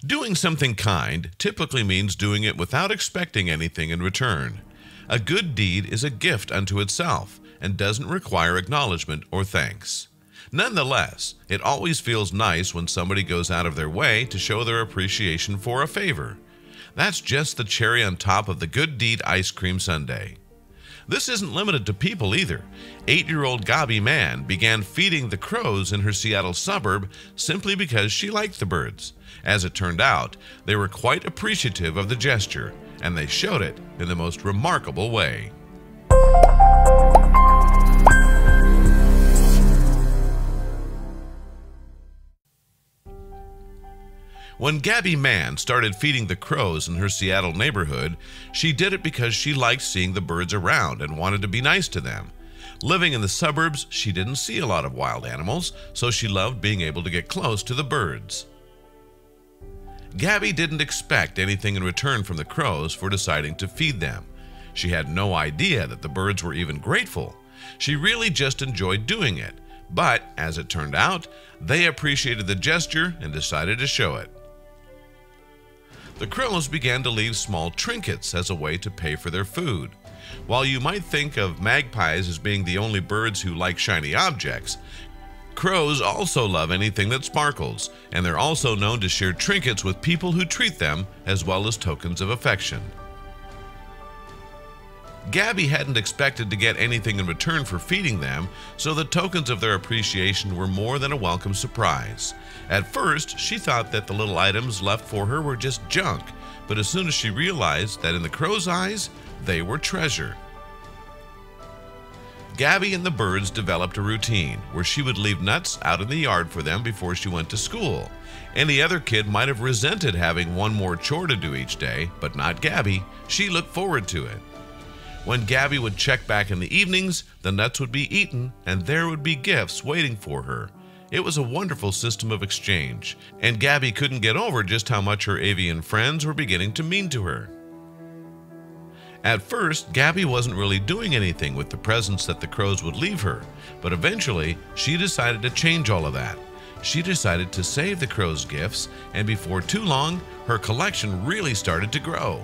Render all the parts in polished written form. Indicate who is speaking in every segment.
Speaker 1: Doing something kind typically means doing it without expecting anything in return. A good deed is a gift unto itself and doesn't require acknowledgement or thanks. Nonetheless, it always feels nice when somebody goes out of their way to show their appreciation for a favor. That's just the cherry on top of the good deed ice cream sundae. This isn't limited to people either. 8-year-old Gabi Mann began feeding the crows in her Seattle suburb simply because she liked the birds. As it turned out, they were quite appreciative of the gesture, and they showed it in the most remarkable way. When Gabi Mann started feeding the crows in her Seattle neighborhood, she did it because she liked seeing the birds around and wanted to be nice to them. Living in the suburbs, she didn't see a lot of wild animals, so she loved being able to get close to the birds. Gabi didn't expect anything in return from the crows for deciding to feed them. She had no idea that the birds were even grateful. She really just enjoyed doing it, but as it turned out, they appreciated the gesture and decided to show it. The crows began to leave small trinkets as a way to pay for their food. While you might think of magpies as being the only birds who like shiny objects, crows also love anything that sparkles, and they're also known to share trinkets with people who treat them, as well as tokens of affection. Gabi hadn't expected to get anything in return for feeding them, so the tokens of their appreciation were more than a welcome surprise. At first, she thought that the little items left for her were just junk, but as soon as she realized that in the crow's eyes, they were treasure. Gabi and the birds developed a routine where she would leave nuts out in the yard for them before she went to school. Any other kid might have resented having one more chore to do each day, but not Gabi. She looked forward to it. When Gabi would check back in the evenings, the nuts would be eaten and there would be gifts waiting for her. It was a wonderful system of exchange, and Gabi couldn't get over just how much her avian friends were beginning to mean to her. At first, Gabi wasn't really doing anything with the presents that the crows would leave her, but eventually she decided to change all of that. She decided to save the crows' gifts, and before too long, her collection really started to grow.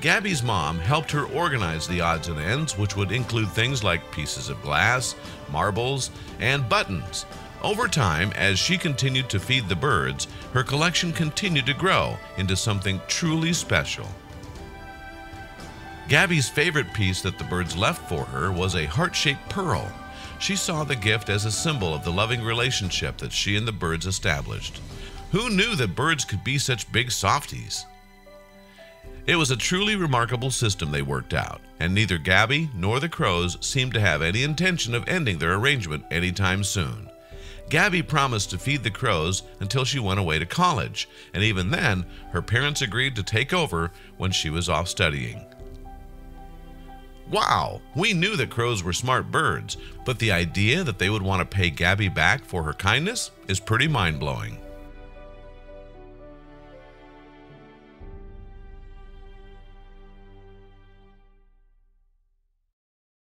Speaker 1: Gabi's mom helped her organize the odds and ends, which would include things like pieces of glass, marbles, and buttons. Over time, as she continued to feed the birds, her collection continued to grow into something truly special. Gabi's favorite piece that the birds left for her was a heart-shaped pearl. She saw the gift as a symbol of the loving relationship that she and the birds established. Who knew that birds could be such big softies? It was a truly remarkable system they worked out, and neither Gabi nor the crows seemed to have any intention of ending their arrangement anytime soon. Gabi promised to feed the crows until she went away to college, and even then, her parents agreed to take over when she was off studying. Wow, we knew that crows were smart birds, but the idea that they would want to pay Gabi back for her kindness is pretty mind-blowing.